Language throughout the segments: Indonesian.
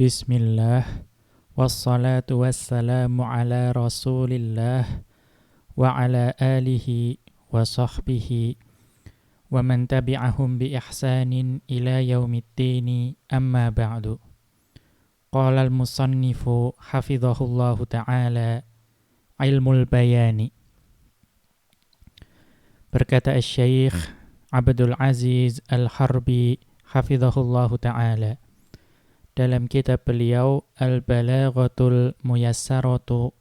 Bismillah, wassalatu wassalamu ala rasulillah, wa ala alihi wa sahbihi, wa man tabi'ahum bi ihsanin ila yaumiddini, amma ba'du. Qala al-musannifu hafidhahullahu ta'ala, ilmul bayani. Berkata Asy-Syaikh Abdul Aziz Al-Harbi hafidhahullahu ta'ala dalam kitab beliau Al-Balaghatul Muyassaratu,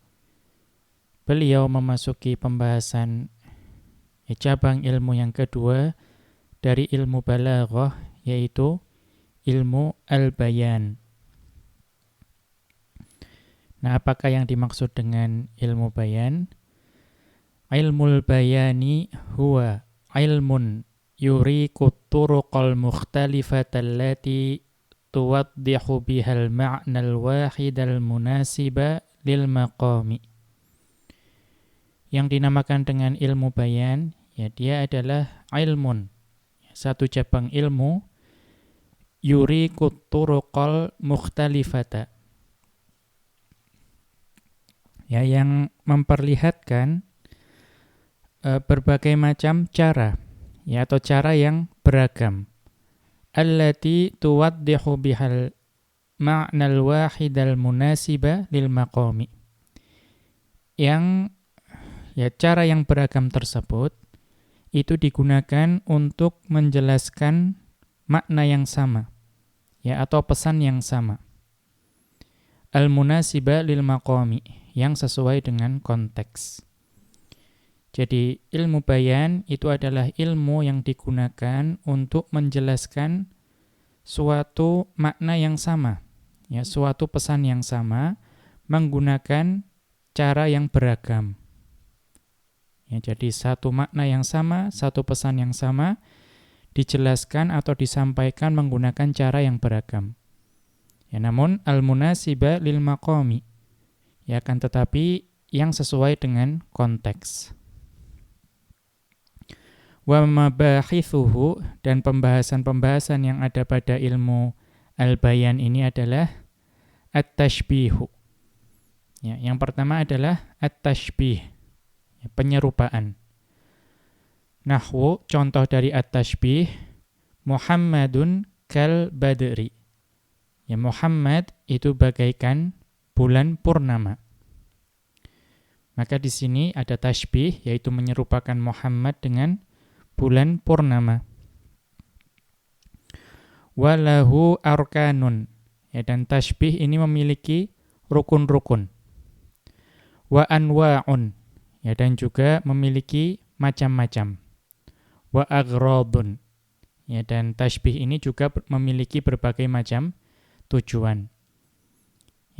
beliau memasuki pembahasan cabang ilmu yang kedua dari ilmu balaghah, yaitu ilmu al-bayan. Nah, apakah yang dimaksud dengan ilmu bayan? Ilmul bayani huwa ilmun yuriku turuqal mukhtalifatal lati tuwaddihu bihal ma'nal wahidal munasiba lil maqami. Yang dinamakan dengan ilmu bayan, ya dia adalah ilmun, satu cabang ilmu, yuriku turuqal mukhtalifata, ya, yang memperlihatkan berbagai macam cara, ya, atau cara yang beragam. Allati tuwaddihu bihal ma'nal wahidal munasiba lil maqami. Yang, ya, cara yang beragam tersebut itu digunakan untuk menjelaskan makna yang sama, ya, atau pesan yang sama. Al-munasiba lil maqami, yang sesuai dengan konteks. Jadi ilmu bayan itu adalah ilmu yang digunakan untuk menjelaskan suatu makna yang sama, ya, suatu pesan yang sama menggunakan cara yang beragam. Ya, jadi satu makna yang sama, satu pesan yang sama dijelaskan atau disampaikan menggunakan cara yang beragam. Ya, namun al-munasiba lil maqami, ya, akan tetapi yang sesuai dengan konteks. Wa mabahithuhu, dan pembahasan-pembahasan yang ada pada ilmu al-bayan ini adalah at-tashbihu. Ya, yang pertama adalah at-tashbih, ya, penyerupaan. Nahwu, contoh dari at-tashbih, Muhammadun kal badri. Ya, Muhammad itu bagaikan bulan purnama. Maka di sini ada tashbih, yaitu menyerupakan Muhammad dengan bulan purnama. Walahu arkanun, ya, dan tashbih ini memiliki rukun-rukun. Wa anwa'un, ya, dan juga memiliki macam-macam. Wa aghrabun, ya, dan tashbih ini juga memiliki berbagai macam tujuan.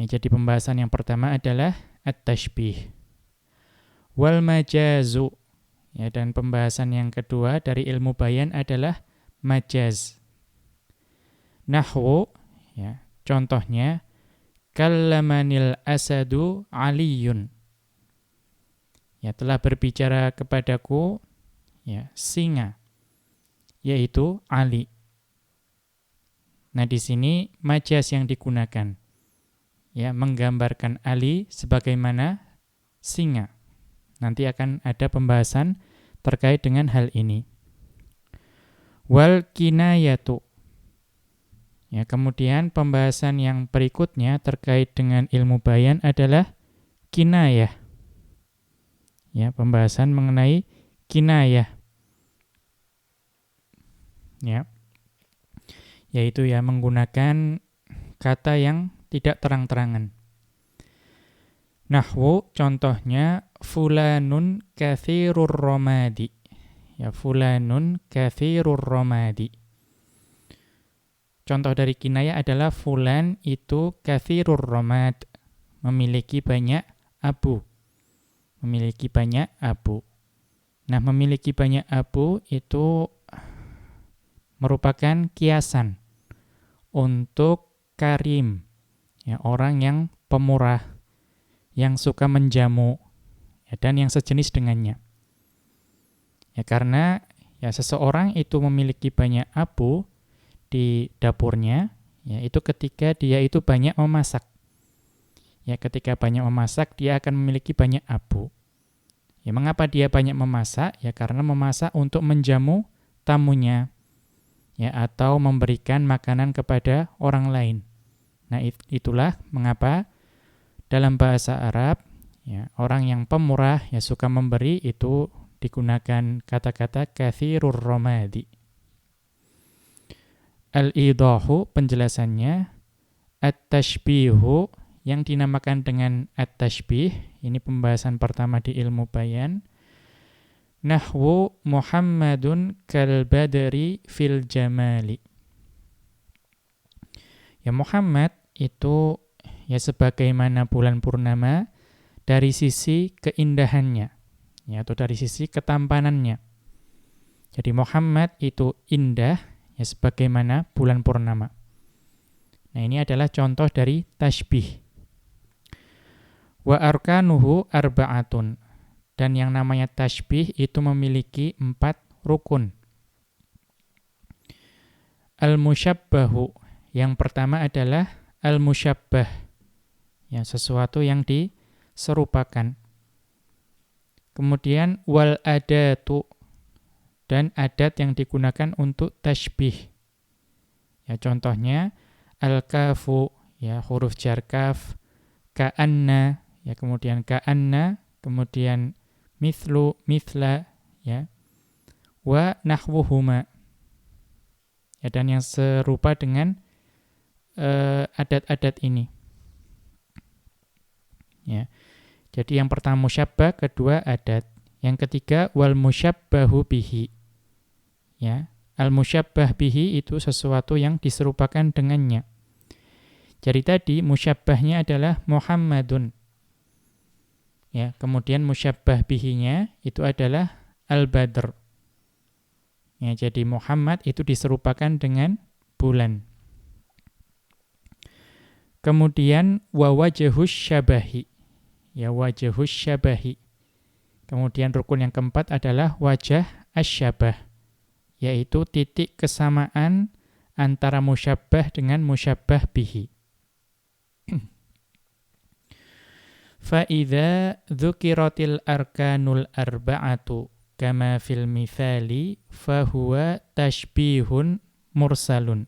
Ya, jadi pembahasan yang pertama adalah at-tashbih. Wal majazu, ya, dan pembahasan yang kedua dari ilmu bayan adalah majaz. Nahwu, ya, contohnya kallamanil asadu aliyun, ya, telah berbicara kepadaku, ya, singa, yaitu Ali. Nah, di sini majaz yang digunakan, ya, menggambarkan Ali sebagaimana singa. Nanti akan ada pembahasan terkait dengan hal ini. Wal kinayatu, ya, kemudian pembahasan yang berikutnya terkait dengan ilmu bayan adalah kinayah. Ya, pembahasan mengenai kinayah. Ya. Yaitu, ya, menggunakan kata yang tidak terang-terangan. Nahwu, contohnya fulanun kathirur romadi. Ya, fulanun kathirur romadi. Contoh dari kinayah adalah fulan itu kathirur romad, memiliki banyak abu. Memiliki banyak abu. Nah, memiliki banyak abu itu merupakan kiasan untuk karim, ya, orang yang pemurah, yang suka menjamu, ya, dan yang sejenis dengannya. Ya, karena, ya, seseorang itu memiliki banyak abu di dapurnya, Ya, itu ketika dia itu banyak memasak. Ya, ketika banyak memasak, dia akan memiliki banyak abu. Ya, mengapa dia banyak memasak? Ya, karena memasak untuk menjamu tamunya, ya, atau memberikan makanan kepada orang lain. Nah, itulah mengapa dalam bahasa Arab, ya, orang yang pemurah, ya, suka memberi, itu digunakan kata-kata kathirur romadi. Al-idahu, penjelasannya, at-tashbihu, yang dinamakan dengan at-tashbih, ini pembahasan pertama di ilmu bayan, nahwu Muhammadun kal-badri fil jamali. Ya, Muhammad itu ya sebagaimana bulan purnama dari sisi keindahannya, ya, atau dari sisi ketampanannya. Jadi Muhammad itu indah, ya, sebagaimana bulan purnama. Nah, ini adalah contoh dari tashbih. Wa arkanuhu arba'atun. Dan yang namanya tashbih itu memiliki 4 rukun. Al-musyabbahu. Yang pertama adalah al-musyabbah. Ya, sesuatu yang diserupakan. Kemudian wal adatu. Dan adat yang digunakan untuk tashbih. Ya, contohnya al-kafu, ya, huruf jar kaf, ka'anna, ya, kemudian ka'anna, kemudian mithlu, mithla, ya, wa nahwuhuma. Ya, dan yang serupa dengan adat-adat ini. Ya. Jadi yang pertama musyabbah, kedua adat. Yang ketiga wal musyabbahu bihi. Ya, al-musyabbah bihi itu sesuatu yang diserupakan dengannya. Jadi tadi musyabbahnya adalah Muhammadun. Ya, kemudian musyabbah bihinya itu adalah al-badr. Ya, jadi Muhammad itu diserupakan dengan bulan. Kemudian wa wajhus syabahi. Ya, wajhus syabahi. Kemudian rukun yang keempat adalah wajah asyabah, yaitu titik kesamaan antara musyabbah dengan musyabbah bihi. Fa idza dzukiratil arkanul arba'atu kama fil mithali fa huwa tashbihun mursalun.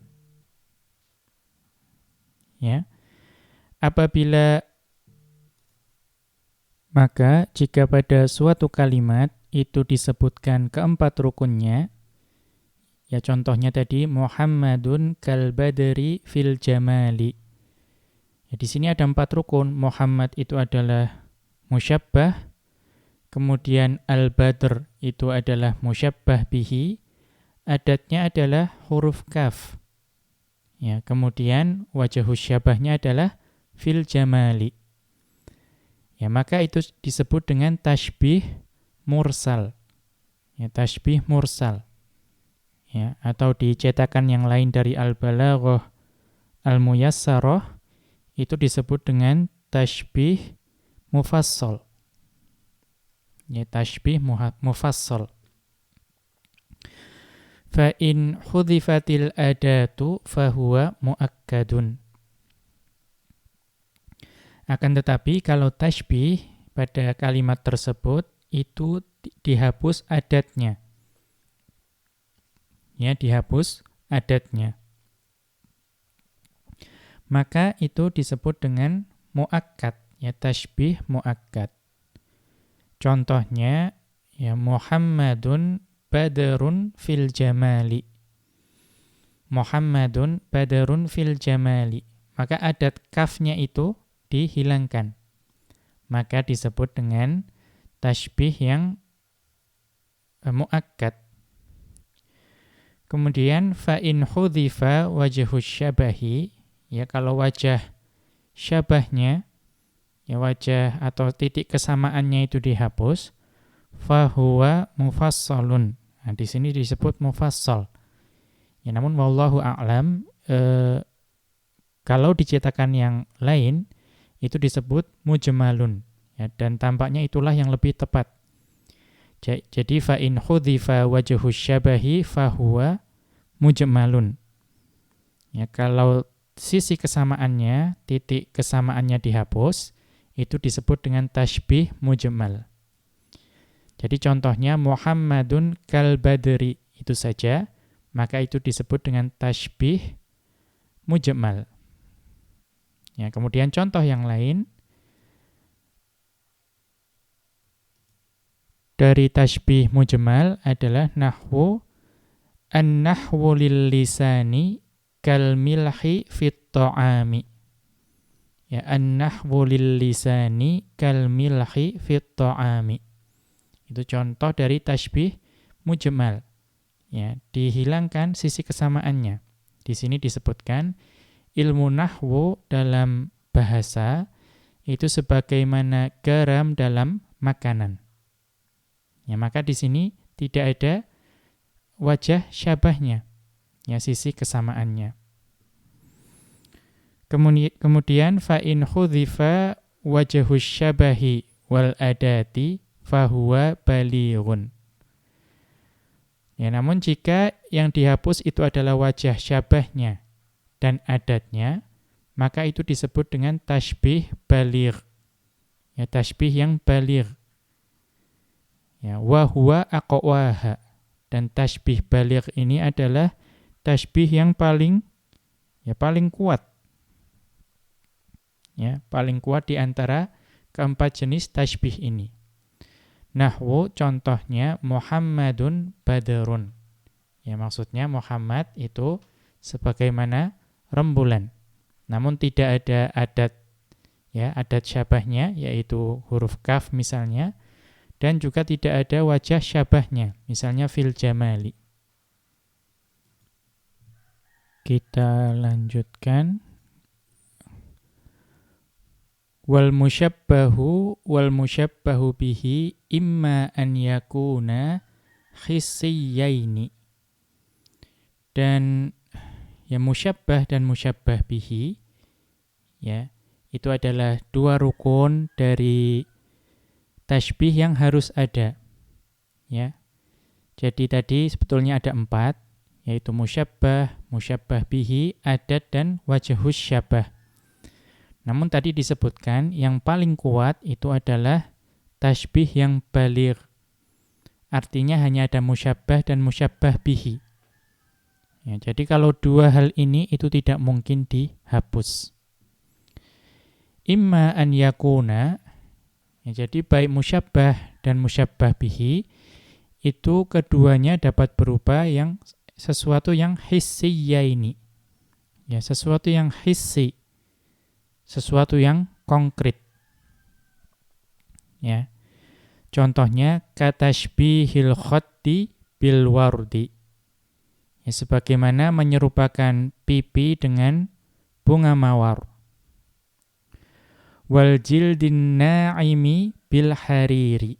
Ya. Apabila maka jika pada suatu kalimat itu disebutkan keempat rukunnya, ya, contohnya tadi Muhammadun kal badri fil jamali. Ya, di sini ada 4 rukun. Muhammad itu adalah musyabbah, kemudian al-badr itu adalah musyabbah bihi, adatnya adalah huruf kaf. Ya, kemudian wajhus syabahnya adalah fil jamali. Ya, maka itu disebut dengan tashbih mursal. Ya, tashbih mursal. Ya, atau di cetakan yang lain dari Al-Balaghah Al-Muyassarah itu disebut dengan tashbih mufassal. Ya, tashbih mufassal. Fa in hudhifatil adatu fahuwa muakkadun. Akan tetapi kalau tashbih pada kalimat tersebut itu dihapus adatnya. Ya, dihapus adatnya. Maka itu disebut dengan muakkad, ya, tashbih muakkad. Contohnya, ya, Muhammadun badrun fil jamali. Muhammadun badrun fil jamali. Maka adat kafnya itu dihilangkan. Maka disebut dengan tashbih yang muakkad. Kemudian fa in hudhifa wajhus syabahi, ya, kalau wajah syabahnya, ya, wajah atau titik kesamaannya itu dihapus, fa huwa mufassalun. Nah, di sini disebut mufassal. Ya, namun wallahu a'lam, kalau dicetakan yang lain itu disebut mujmalun, ya, dan tampaknya itulah yang lebih tepat. Jadi fa in hudhifa wajhus syabahi fa huwa mujmalun. Ya, kalau sisi kesamaannya, titik kesamaannya dihapus, itu disebut dengan tasybih mujmal. Jadi contohnya Muhammadun kal badri, itu saja, maka itu disebut dengan tasybih mujmal. Ya, kemudian contoh yang lain dari tasybih mujmal adalah nahwu an-nahwu lil lisani kal milhi fit ta'ami. Ya, an-nahwu lil lisani kal milhi fit ta'ami. Itu contoh dari tasybih mujmal. Ya, dihilangkan sisi kesamaannya. Di sini disebutkan ilmu nahwu dalam bahasa itu sebagaimana garam dalam makanan. Ya, maka di sini tidak ada wajah syabahnya, ya, sisi kesamaannya. Kemudian fa in hudhifa wajhu syabahi wal adati fahuwa balighun. Ya, namun jika yang dihapus itu adalah wajah syabahnya dan adatnya, maka itu disebut dengan tasybih baligh. Ya, tasybih yang baligh. Ya, wa huwa aqwaha. Dan tasybih baligh ini adalah tasybih yang paling kuat. Ya, paling kuat di antara keempat jenis tasybih ini. Nahwu contohnya Muhammadun badrun. Ya, maksudnya Muhammad itu sebagaimana rembulan. Namun tidak ada adat, ya, adat syabahnya, yaitu huruf kaf misalnya, dan juga tidak ada wajah syabahnya, misalnya fil jamali. Kita lanjutkan. Wal musyabbahu bihi imma an yakuna khissiyaini. Dan ya, musyabbah dan musyabbah bihi, ya, itu adalah dua rukun dari tasybih yang harus ada. Ya. Jadi tadi sebetulnya ada 4, yaitu musyabbah, musyabbah bihi, adat, dan wajhus syabah. Namun tadi disebutkan yang paling kuat itu adalah tasybih yang baligh. Artinya hanya ada musyabbah dan musyabbah bihi. Ya, jadi kalau dua hal ini itu tidak mungkin dihapus. Imma an yakuna, ya, jadi baik musyabbah dan musyabbah bihi itu keduanya dapat berupa yang sesuatu yang hissiyaini. Ya, sesuatu yang hissi, sesuatu yang konkret. Ya. Contohnya katashbihil khatti bil wardi. Ya, sebagaimana menyerupakan pipi dengan bunga mawar. Wal jildin na'imi bil hariri.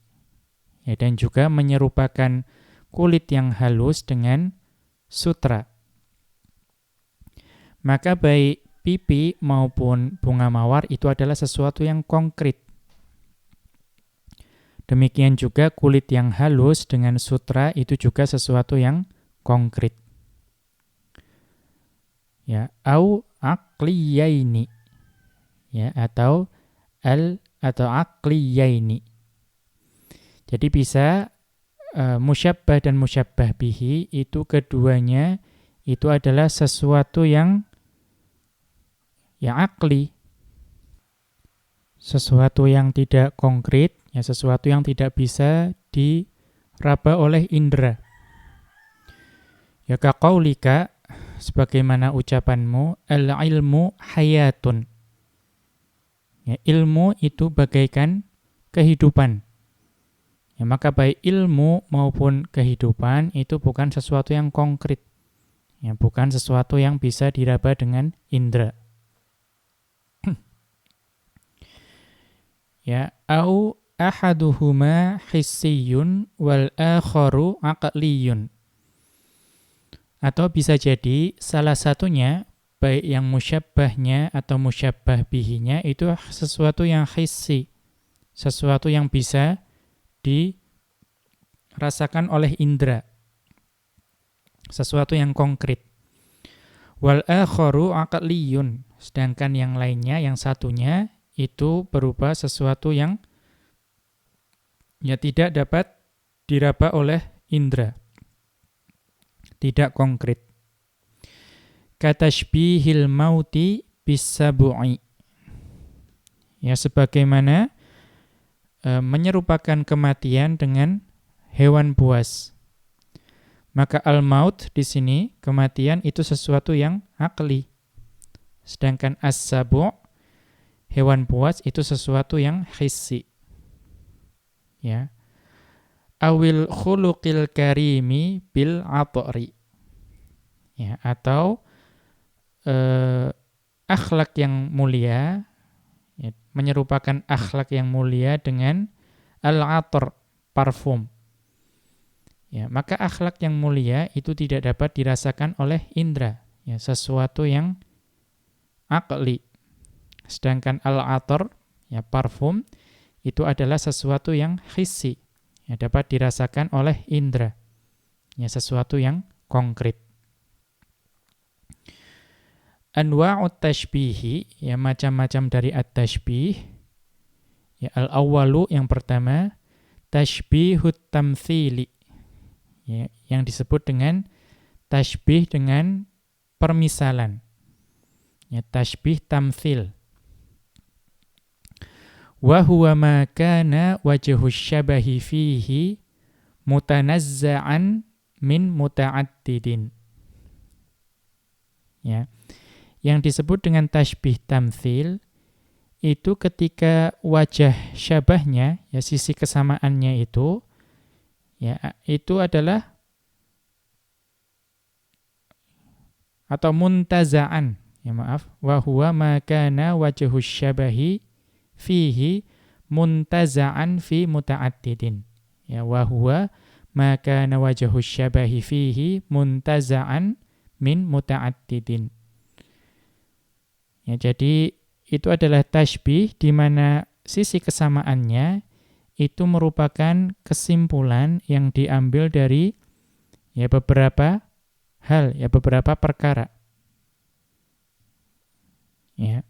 Ya, dan juga menyerupakan kulit yang halus dengan sutra. Maka baik pipi maupun bunga mawar itu adalah sesuatu yang konkret. Demikian juga kulit yang halus dengan sutra itu juga sesuatu yang konkret. Ya, au aqliyaini. Ya, atau aqliyaini. Jadi bisa musyabbah dan musyabbah bihi itu keduanya itu adalah sesuatu yang akli, sesuatu yang tidak konkret, ya, sesuatu yang tidak bisa diraba oleh indera. Ya, kaqaulika, sebagaimana ucapanmu, al-ilmu hayatun. Ya, ilmu itu bagaikan kehidupan. Ya, maka baik ilmu maupun kehidupan itu bukan sesuatu yang konkret. Ya, bukan sesuatu yang bisa diraba dengan indera. Ya, au ahaduhuma hissiyun wal akharu aqliyun. Atau bisa jadi salah satunya, baik yang musyabbahnya atau musyabbah bihinya itu sesuatu yang hissi, sesuatu yang bisa dirasakan oleh indera, sesuatu yang konkret. Wal akharu aqliyun. Sedangkan yang lainnya, yang satunya itu berupa sesuatu yang tidak dapat diraba oleh indera, tidak konkret. Katashbihil mauti bisabu'i. Ya, sebagaimana menyerupakan kematian dengan hewan buas. Maka al-maut di sini, kematian itu sesuatu yang akli. Sedangkan as-sabu', hewan buas itu sesuatu yang hissi. Ya. Awil khuluqil karimi bil atri. Ya, atau akhlak yang mulia, ya, menyerupakan akhlak yang mulia dengan al-atr, parfum. Ya, maka akhlak yang mulia itu tidak dapat dirasakan oleh indera, ya, sesuatu yang akli. Sedangkan al-atr, ya, parfum, itu adalah sesuatu yang hissi, ya, dapat dirasakan oleh indera, ya, sesuatu yang konkret. Anwa'ut tashbihi, ya, macam-macam dari at-tashbih. Ya, al-awwalu, yang pertama, tashbihut tamthili. Ya, yang disebut dengan tashbih dengan permisalan. Ya, tashbih tamthil. Wa huwa ma kana wajhus syabahi fihi mutanazza'an min muta'addidin. Ya. Yang disebut dengan tashbih tamthil itu ketika wajah syabahnya, ya, sisi kesamaannya itu, ya, itu adalah atau muntaza'an, ya, maaf, wa huwa ma kana wajhus syabahi fihi muntaza'an fi muta'addidin. Ya, wa huwa ma kana wajhus syabahi fihi muntaza'an min muta'addidin. Ya, jadi itu adalah tashbih di mana sisi kesamaannya itu merupakan kesimpulan yang diambil dari, ya, beberapa hal, ya, beberapa perkara. Ya.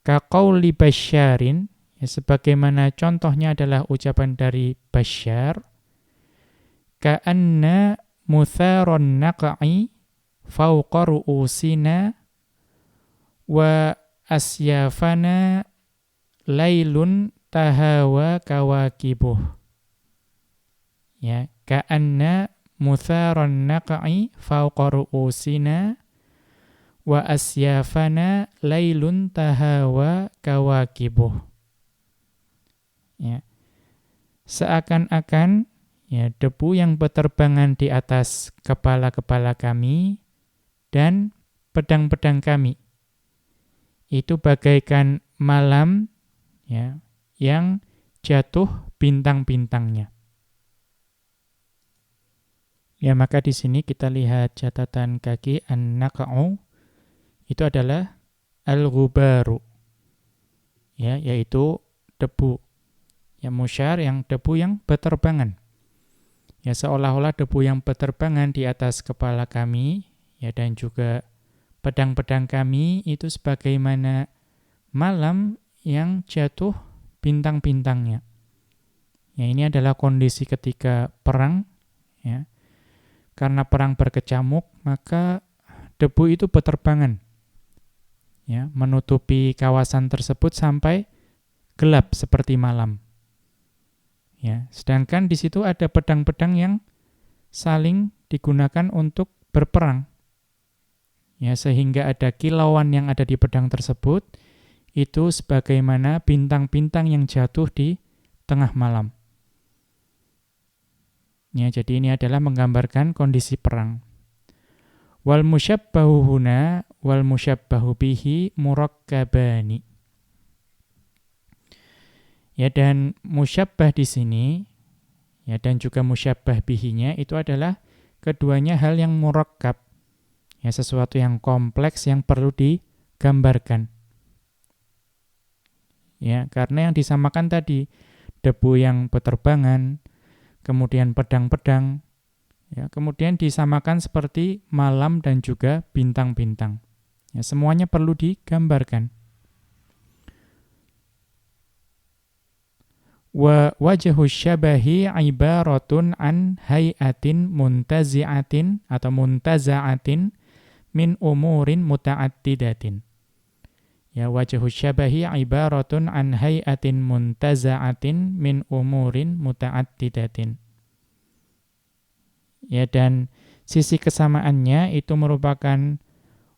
Kaqauli Basyarin, ya, sebagaimana contohnya adalah ucapan dari Basyar, ka'anna mutharon naqa'i fawqa ru'usina wa asyafana lailun tahawa kawakibuh. Ya, ka'anna mutharon naqa'i fawqa ru'usina wa asyafana lailun tahawa kawakibuh. Ya. Seakan-akan, ya, debu yang berterbangan di atas kepala-kepala kami dan pedang-pedang kami itu bagaikan malam, ya, yang jatuh bintang-bintangnya. Ya, maka di sini kita lihat catatan kaki an-naqa'u itu adalah al-ghubaru, ya, yaitu debu. Ya, musyar yang debu yang berterbangan. Ya, seolah-olah debu yang berterbangan di atas kepala kami, ya, dan juga pedang-pedang kami itu sebagaimana malam yang jatuh bintang-bintangnya. Ya, ini adalah kondisi ketika perang, ya. Karena perang berkecamuk, maka debu itu berterbangan, ya, menutupi kawasan tersebut sampai gelap seperti malam. Ya, sedangkan di situ ada pedang-pedang yang saling digunakan untuk berperang. Ya, sehingga ada kilauan yang ada di pedang tersebut itu sebagaimana bintang-bintang yang jatuh di tengah malam. Ya, jadi ini adalah menggambarkan kondisi perang. Wal musyabbahu huna wal musyabbahu bihi murakkabani. Ya, dan musyabbah di sini, ya, dan juga musyabbah bihinya itu adalah keduanya hal yang murakkab. Ya, sesuatu yang kompleks yang perlu digambarkan. Ya, karena yang disamakan tadi debu yang berterbangan, kemudian pedang-pedang, Ya, kemudian disamakan seperti malam dan juga bintang-bintang. Ya, semuanya perlu digambarkan. Wa wajhu syabahi ibaratun an hayatin muntazi'atin atau muntaza'atin min umurin muta'attidatin. Ya, wajhu syabahi ibaratun an hayatin muntaza'atin min umurin muta'attidatin. Ya, dan sisi kesamaannya itu merupakan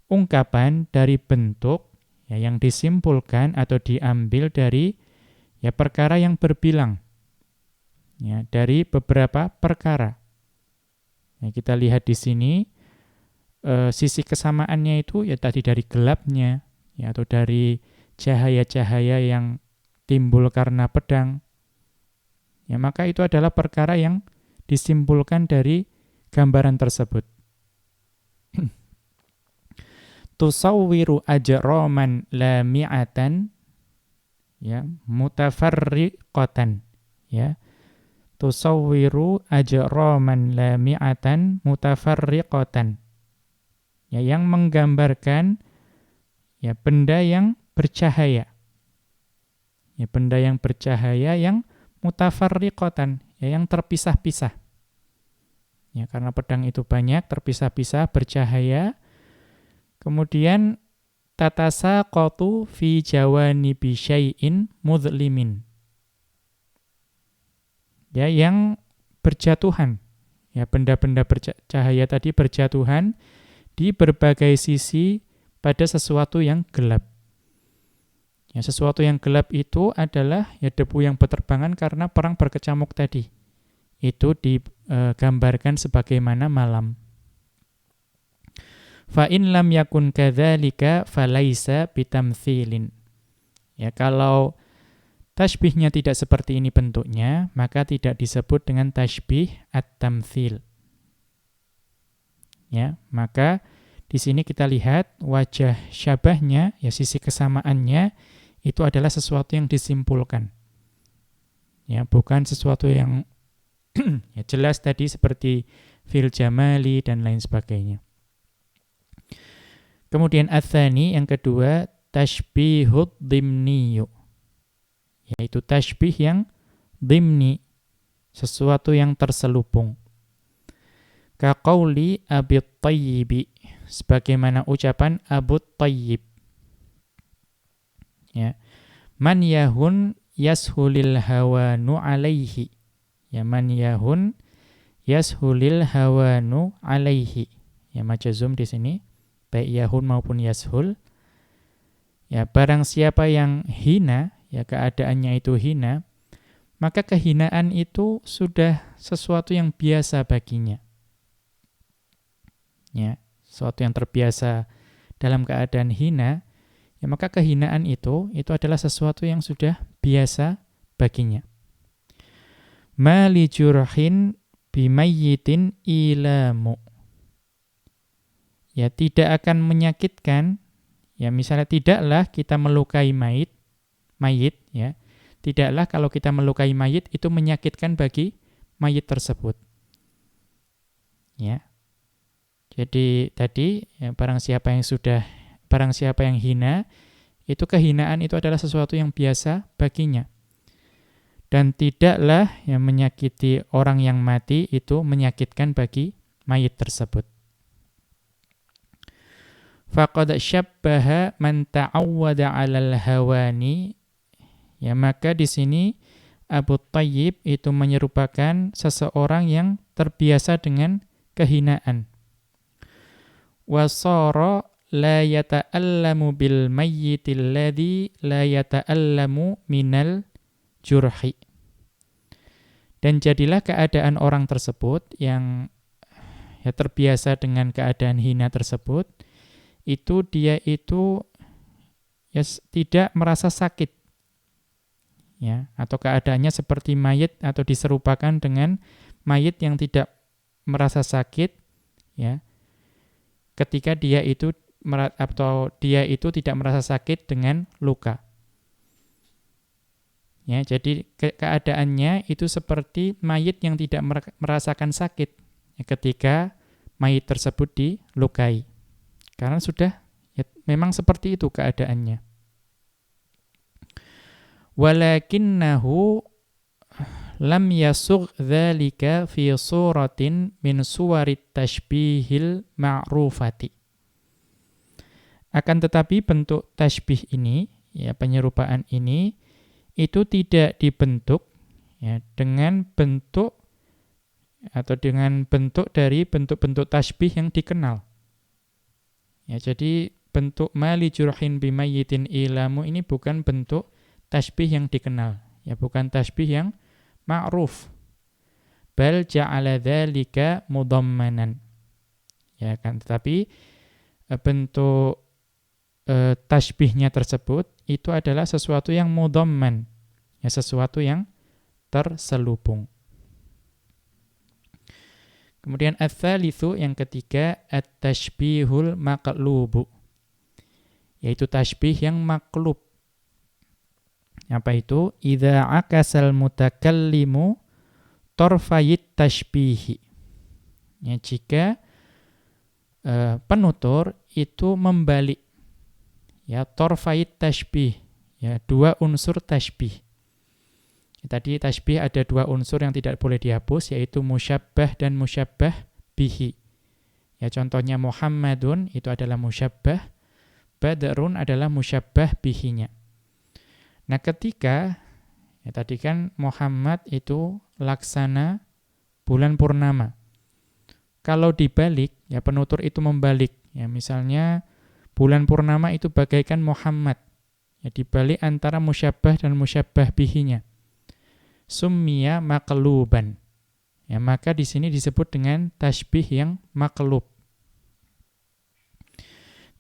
ungkapan dari bentuk ya, yang disimpulkan atau diambil dari ya perkara yang berbilang, ya dari beberapa perkara. Ya, kita lihat di sini sisi kesamaannya itu ya tadi dari gelapnya, ya atau dari cahaya-cahaya yang timbul karena pedang. Ya, maka itu adalah perkara yang disimpulkan dari gambaran tersebut. Tusawwiru ajraman lami'atan ya mutafarriqatan ya tusawwiru ajraman lami'atan mutafarriqatan ya yang menggambarkan ya benda yang bercahaya yang mutafarriqatan ya yang terpisah-pisah ya karena pedang itu banyak terpisah-pisah bercahaya kemudian tatasaqatu fi jawanibi syai'in mudlimin. Ya, yang berjatuhan. Ya, benda-benda bercahaya tadi berjatuhan di berbagai sisi pada sesuatu yang gelap. Ya, sesuatu yang gelap itu adalah ya debu yang berterbangan karena perang berkecamuk tadi. Itu digambarkan sebagaimana malam. Fa in lam yakun kadzalika falaisa bitamtsilin. Ya, kalau tasbihnya tidak seperti ini bentuknya, maka tidak disebut dengan tasbih at-tamtsil. Ya, maka di sini kita lihat wajah syabahnya, ya sisi kesamaannya itu adalah sesuatu yang disimpulkan. Ya, bukan sesuatu yang ya jelas tadi seperti fil jamali dan lain sebagainya. Kemudian ats-tsani yang kedua tashbihud dhimniyu. Yaitu tashbih yang dhimni, sesuatu yang terselubung. Ka qauli Abi Thayyib, sebagaimana ucapan Abu Thayyib. Ya. Man yahun yashulil hawanu alaihi. Ya man yahun yashulil hawanu alaihi. Ya majazum di sini baik yahun maupun yashul. Ya barang siapa yang hina, ya keadaannya itu hina, maka kehinaan itu sudah sesuatu yang biasa baginya. Ya, sesuatu yang terbiasa dalam keadaan hina, ya maka kehinaan itu adalah sesuatu yang sudah biasa baginya. Ma li jurhin bimayyitin ilamu. Ya tidak akan menyakitkan, ya misalnya tidaklah kita melukai mayit ya. Tidaklah kalau kita melukai mayit itu menyakitkan bagi mayit tersebut. Ya. Jadi tadi ya, barang siapa yang hina, itu kehinaan itu adalah sesuatu yang biasa baginya. Dan tidaklah yang menyakiti orang yang mati itu menyakitkan bagi mayit tersebut. Faqad syabbaha man ta'awwada 'alal hawani. Ya maka di sini Abu Thayyib itu menyerupakan seseorang yang terbiasa dengan kehinaan. Wa sara la yata'allamu bil mayyitil ladzi la yata'allamu minal jurhi. Dan jadilah keadaan orang tersebut yang ya terbiasa dengan keadaan hina tersebut, itu dia itu ya tidak merasa sakit. Ya, atau keadaannya seperti mayit atau diserupakan dengan mayit yang tidak merasa sakit, ya. Ketika dia itu tidak merasa sakit dengan luka. Ya, jadi keadaannya itu seperti mayit yang tidak merasakan sakit. ketika mayit tersebut dilukai. Karena sudah memang seperti itu keadaannya. Walakinnahu lam yasugh dzalika fi suratin min suwarit tashbihil ma'rufati. Akan tetapi bentuk tashbih ini, ya penyerupaan ini, itu tidak dibentuk ya, dengan bentuk atau dengan bentuk dari bentuk-bentuk tashbih yang dikenal. Ya, jadi bentuk mali jurhin bimayyitin ilamu ini bukan bentuk tashbih yang dikenal, ya bukan tashbih yang ma'ruf. Bal ja'ala dzalika mudammanan. Ya kan, tetapi bentuk tashbihnya tersebut itu adalah sesuatu yang mudamman, ya sesuatu yang terselubung. Kemudian ats-tsalitsu yang ketiga at-tashbihul maqlubu, yaitu tashbih yang maklub. Apa itu? Idza akasal mutakallimu tarfayit tashbihi. Ya, jika penutur itu membalik ya tarfayit tashbih, ya dua unsur tashbih. Tadi tashbih ada dua unsur yang tidak boleh dihapus, yaitu musyabbah dan musyabbah bihi. Ya, contohnya Muhammadun itu adalah musyabbah, Badrun adalah musyabbah bihinya. Nah, ketika ya tadi kan Muhammad itu laksana bulan purnama. Kalau dibalik, ya penutur itu membalik. Ya, misalnya bulan purnama itu bagaikan Muhammad. Ya, dibalik antara musyabbah dan musyabbah bihinya. Summiya maqluban. Ya, maka di sini disebut dengan tashbih yang maqlub.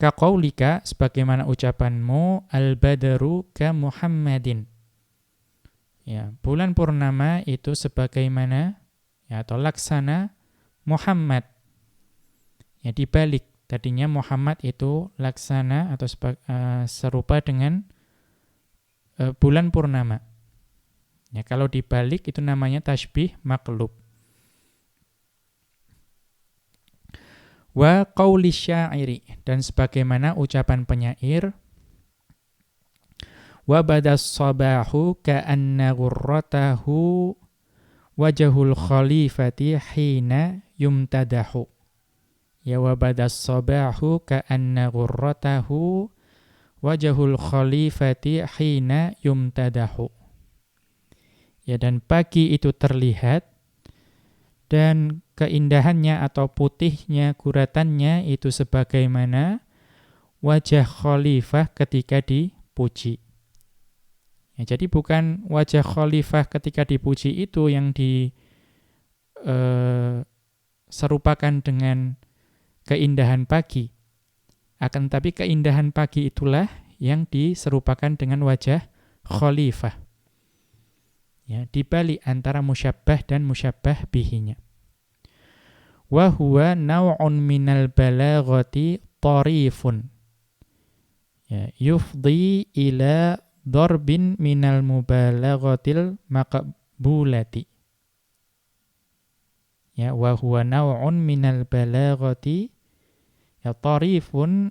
Kaqaulika, sebagaimana ucapanmu, al-badaru ka Muhammadin. Ya, bulan purnama itu sebagaimana ya atau laksana Muhammad. Ya, dibalik. Tadinya Muhammad itu laksana atau serupa dengan bulan purnama. Ya, kalau dibalik itu namanya tashbih maqlub. Wa qauli syairi, dan sebagaimana ucapan penyair, wa badas sabahu ka'anna ghurratahu wajhul khalifati hina yumtadahu. Ya, wa badas sabahu ka'anna ghurratahu wajhul khalifati hina yumtadahu. Ya, dan pagi itu terlihat dan keindahannya atau putihnya guratannya itu sebagaimana wajah khalifah ketika dipuji. Ya, jadi bukan wajah khalifah ketika dipuji itu yang diserupakan dengan keindahan pagi. Akan tetapi keindahan pagi itulah yang diserupakan dengan wajah khalifah. Ya, dibalik antara musyabbah dan musyabbah bihinya. Wa huwa naw'un minal balaghati tarifun. Ya, yufdi ila darbin minal mubalaghatil maqbulati. Ya, wa huwa naw'un minal balaghati ya tarifun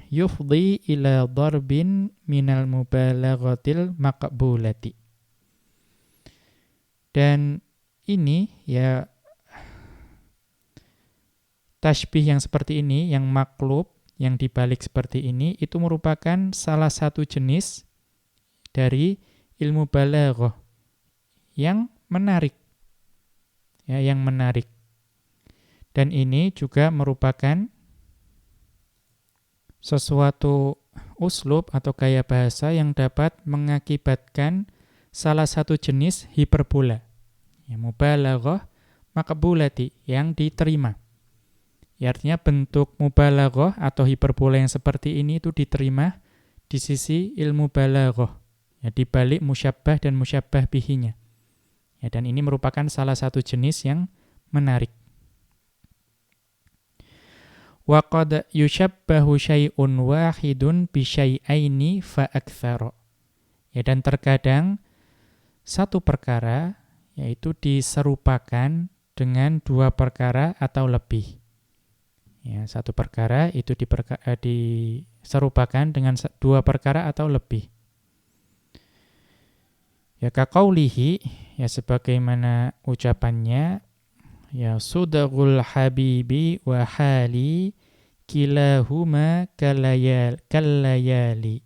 yufdi ila darbin minal mubalaghatil maqbulati. Dan ini ya tashbih yang seperti ini, yang maklub, yang dibalik seperti ini, itu merupakan salah satu jenis dari ilmu balaghah yang menarik. Ya, yang menarik. Dan ini juga merupakan sesuatu uslub atau gaya bahasa yang dapat mengakibatkan salah satu jenis hiperbola. Ya, mubalaghah maqbulati, yang diterima. Ya, artinya bentuk mubalaghah atau hiperbola yang seperti ini itu diterima di sisi ilmu balaghah. Ya, dibalik musyabbah dan musyabbah bihinya. Ya, dan ini merupakan salah satu jenis yang menarik. Wa qad yushabbahu syai'un wahidun bi syai'aini fa aktsara. Ya, dan terkadang satu perkara yaitu diserupakan dengan dua perkara atau lebih. Ya, satu perkara itu diserupakan dengan dua perkara atau lebih. Ya kaqaulihi, ya sebagaimana ucapannya, ya sudagul habibi wa hali kilahuma kallayali.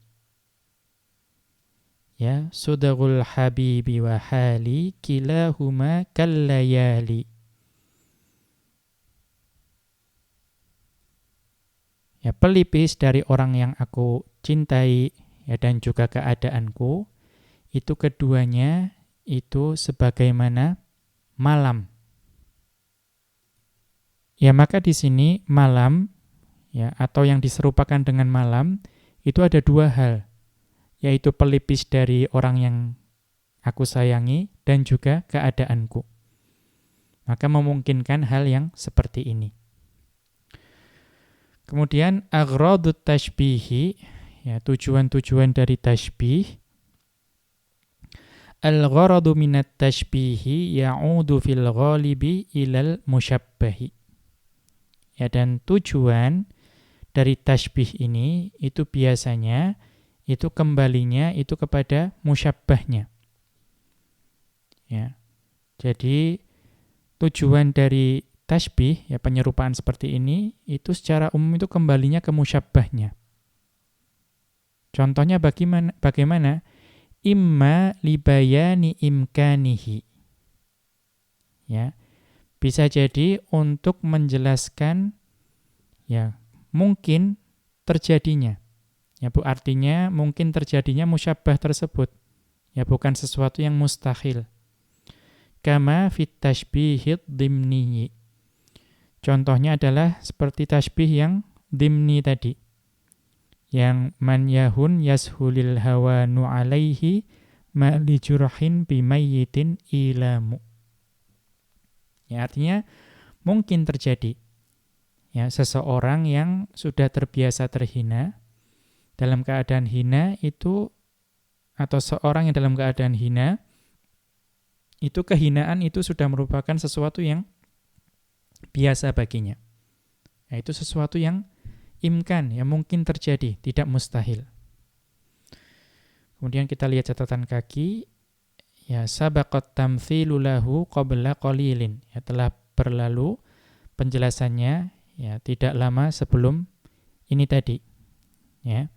Ya, sudagul habibi wa hali kilahuma kallayali. Ya, pelipis dari orang yang aku cintai, ya, dan juga keadaanku, itu keduanya itu sebagaimana malam. Ya, maka di sini malam, ya, atau yang diserupakan dengan malam, itu ada dua hal, yaitu pelipis dari orang yang aku sayangi dan juga keadaanku. Maka memungkinkan hal yang seperti ini. Kemudian agradut tashbihi, ya, tujuan-tujuan dari tashbih. Al-gharadu minat tashbihi ya'udu fil ghalibi ilal musyabbahi. Ya, dan tujuan dari tashbih ini itu biasanya itu kembalinya itu kepada musyabbahnya. Ya. Jadi tujuan dari tashbih, ya, penyerupaan seperti ini itu secara umum itu kembalinya ke musyabbahnya. Contohnya bagaimana? Imma libayani imkanihi. Ya. Bisa jadi untuk menjelaskan, ya, mungkin terjadinya. Ya, Bu, artinya mungkin terjadinya musyabbah tersebut. Ya, bukan sesuatu yang mustahil. Kama fit tashbihid dimniyi. Contohnya adalah seperti tashbih yang dimni tadi. Yang man yahun yashulil hawanu alaihi ma li jurhin bimayyitin ilamu. Ya, artinya mungkin terjadi, ya, seseorang yang sudah terbiasa terhina, dalam keadaan hina itu, atau seorang yang dalam keadaan hina, itu kehinaan itu sudah merupakan sesuatu yang biasa baginya. Ya, itu sesuatu yang imkan, yang mungkin terjadi, tidak mustahil. Kemudian kita lihat catatan kaki, ya, sabaqat tamthilu lahu qabla qalilin, ya, telah berlalu penjelasannya, ya, tidak lama sebelum ini tadi, ya.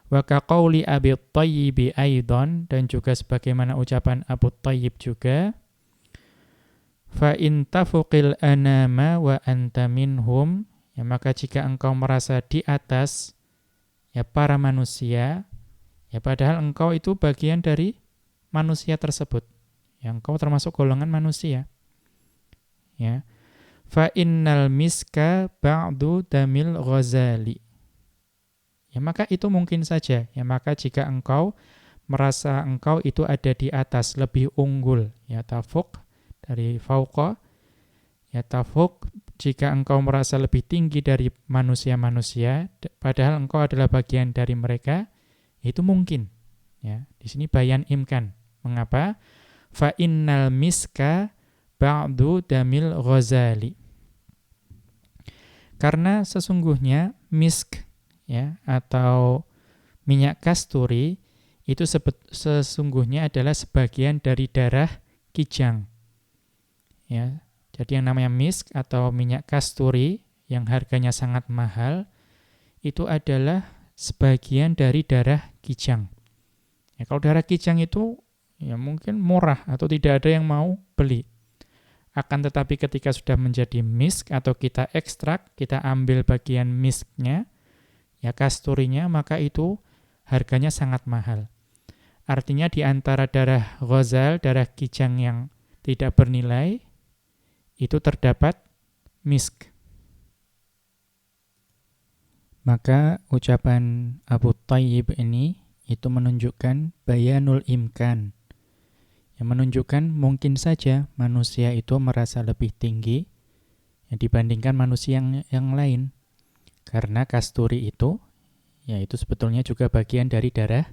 Wa kaqauli Abi Thayyib aidan, dan juga sebagaimana ucapan Abu Thayyib juga, fa in tafuqil anama wa anta minhum, ya, maka jika engkau merasa di atas, ya, para manusia, ya, padahal engkau itu bagian dari manusia tersebut, ya, engkau termasuk golongan manusia, ya. Fa innal miska ba'du damil ghazali, ya, maka itu mungkin saja, ya, maka jika engkau merasa engkau itu ada di atas, lebih unggul, ya, tafuq dari fauqa, ya, tafuq, jika engkau merasa lebih tinggi dari manusia-manusia, padahal engkau adalah bagian dari mereka, itu mungkin. Ya, di sini bayan imkan. Mengapa? Fa innal miska ba'du damil ghazali. Karena sesungguhnya misk, ya, atau minyak kasturi itu sesungguhnya adalah sebagian dari darah kijang. Ya. Jadi yang namanya misk atau minyak kasturi yang harganya sangat mahal itu adalah sebagian dari darah kijang. Ya, kalau darah kijang itu, ya, mungkin murah atau tidak ada yang mau beli. Akan tetapi ketika sudah menjadi misk atau kita ekstrak, kita ambil bagian misknya, ya, kasturinya, maka itu harganya sangat mahal. Artinya di antara darah ghazal, darah kijang yang tidak bernilai, itu terdapat misk. Maka ucapan Abu Thayyib ini itu menunjukkan bayanul imkan, yang menunjukkan mungkin saja manusia itu merasa lebih tinggi ya, dibandingkan manusia yang lain. Karena kasturi itu, ya, itu sebetulnya juga bagian dari darah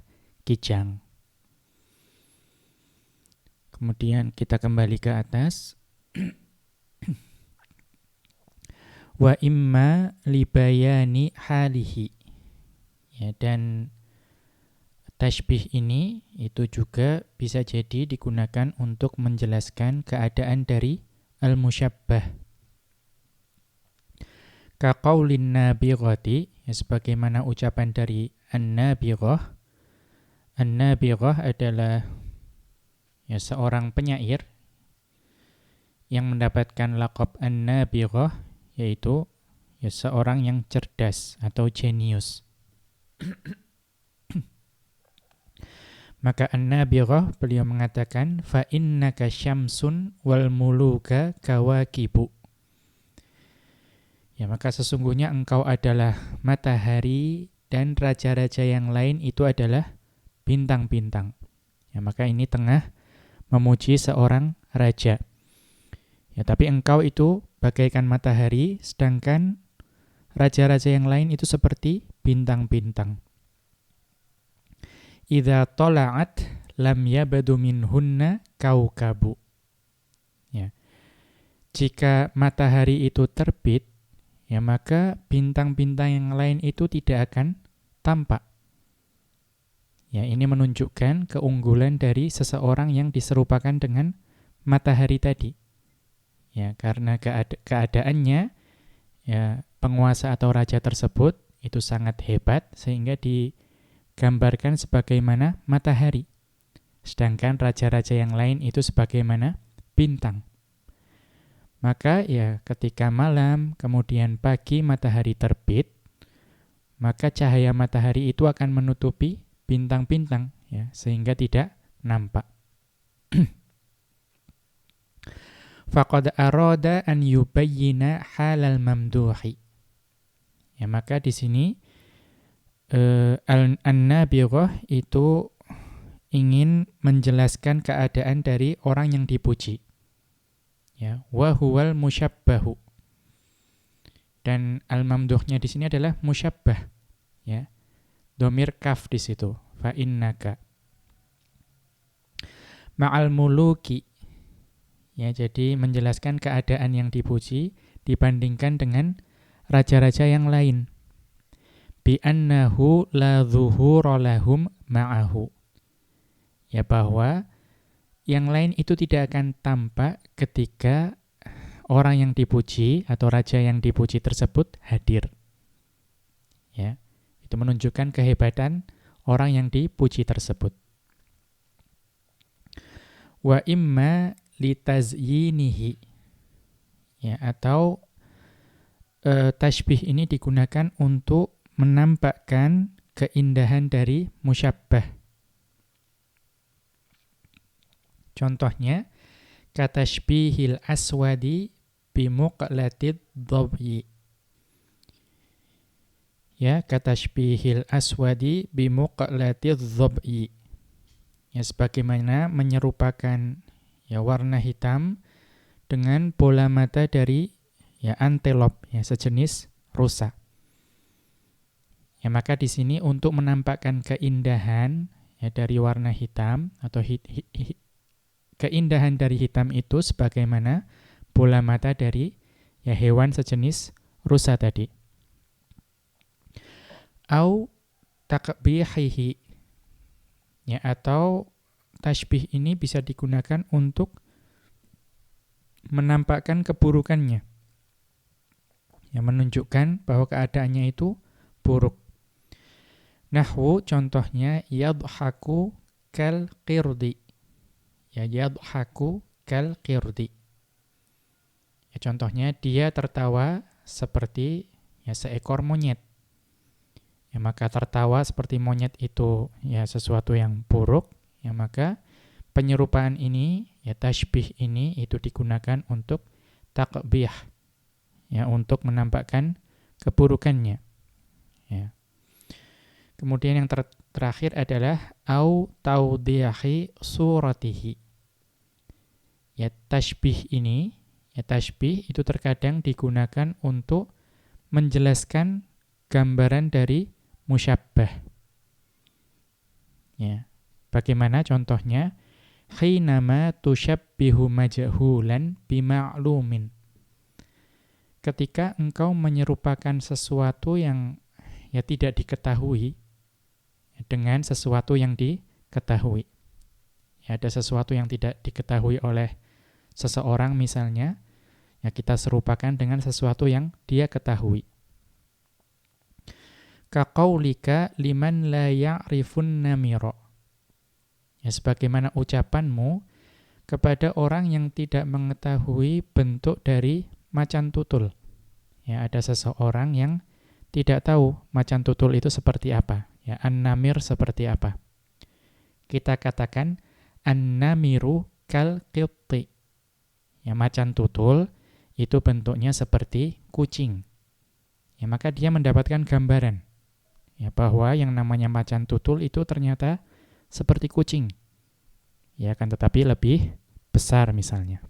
kijang. Kemudian kita kembali ke atas. Wa imma libayani halihi. Ya, dan tashbih ini itu juga bisa jadi digunakan untuk menjelaskan keadaan dari al-musyabbah. Ka qaulin nabighati, ya, sebagaimana ucapan dari an-nabighah. An-nabighah adalah ya seorang penyair yang mendapatkan laqab an-nabighah, yaitu ya seorang yang cerdas atau jenius. Maka an-nabighah beliau mengatakan fa innaka syamsun wal muluka kawakibu. Ya, maka sesungguhnya engkau adalah matahari dan raja-raja yang lain itu adalah bintang-bintang. Ya, maka ini tengah memuji seorang raja. Ya, tapi engkau itu bagaikan matahari, sedangkan raja-raja yang lain itu seperti bintang-bintang. Idza tala'at lam yabdu minhunna kaukabu. Ya. Jika matahari itu terbit, ya maka bintang-bintang yang lain itu tidak akan tampak. Ya, ini menunjukkan keunggulan dari seseorang yang diserupakan dengan matahari tadi. Ya, karena keadaannya, ya, penguasa atau raja tersebut itu sangat hebat sehingga digambarkan sebagaimana matahari. Sedangkan raja-raja yang lain itu sebagaimana bintang. Maka ya ketika malam, kemudian pagi matahari terbit, maka cahaya matahari itu akan menutupi bintang-bintang, ya, sehingga tidak nampak. Faqad arada an yubayyina halal mamduhi. Ya, maka di sini an-nabighah itu ingin menjelaskan keadaan dari orang yang dipuji. Ya, wa huwal musyabbahu. Dan al-mamduhnya di sini adalah musyabbah, ya. Dhamir kaf di situ, fa innaka. Ma'al muluki. Ya, jadi menjelaskan keadaan yang dipuji dibandingkan dengan raja-raja yang lain. Bi annahu la dhuhura lahum ma'ahu. Ya, bahwa yang lain itu tidak akan tampak ketika orang yang dipuji atau raja yang dipuji tersebut hadir. Ya, itu menunjukkan kehebatan orang yang dipuji tersebut. Wa imma litazyinihi. Ya, atau tashbih ini digunakan untuk menampakkan keindahan dari musyabbah. Contohnya, katashbihil aswadi bimuqlatid dhabyi. Ya, katashbihil aswadi bimuqlatid dhabyi. Ya, sebagaimana menyerupakan ya warna hitam dengan bola mata dari ya antelop, ya sejenis rusa. Ya, maka di sini untuk menampakkan keindahan ya dari warna hitam atau keindahan dari hitam itu sebagaimana bola mata dari ya hewan sejenis rusa tadi. Au takbihihi. Ya, atau tashbih ini bisa digunakan untuk menampakkan keburukannya. Ya, menunjukkan bahwa keadaannya itu buruk. Nahwu contohnya yadhaku kal qirdi. Ya, yadhaku kal qirdi. Ya, contohnya dia tertawa seperti ya seekor monyet. Ya, maka tertawa seperti monyet itu ya sesuatu yang buruk. Ya, maka penyerupaan ini ya tashbih ini itu digunakan untuk taqbih. Ya, untuk menampakkan keburukannya. Ya. Kemudian yang terakhir adalah au tawdihi suratihi. Ya, tashbih ini, ya tashbih itu terkadang digunakan untuk menjelaskan gambaran dari musyabbah. Ya. Bagaimana contohnya? Khinama tusyabbihu majhulan bima'lumin. ketika engkau menyerupakan sesuatu yang ya tidak diketahui dengan sesuatu yang diketahui. Ya, ada sesuatu yang tidak diketahui oleh seseorang misalnya, ya kita serupakan dengan sesuatu yang dia ketahui. Kaqaulika liman la ya'rifun namira. Ya, sebagaimana ucapanmu kepada orang yang tidak mengetahui bentuk dari macan tutul. Ya, ada seseorang yang tidak tahu macan tutul itu seperti apa. Ya, an-namir seperti apa. Kita katakan an-namiru kal qitti. Ya, macan tutul itu bentuknya seperti kucing. Ya, maka dia mendapatkan gambaran ya bahwa yang namanya macan tutul itu ternyata seperti kucing. Ya, kan tetapi lebih besar misalnya.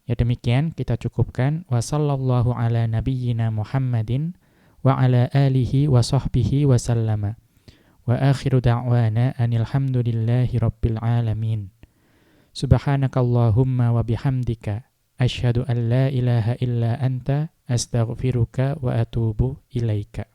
Ya, demikian kita cukupkan. Wa sallallahu ala nabiyyina Muhammadin wa ala alihi wa sahbihi wa sallama. Wa akhiru da'wana anil hamdulillahi rabbil alamin. Subhanakallahumma wa bihamdika asyhadu an la ilaha illa anta astaghfiruka wa atubu ilaika.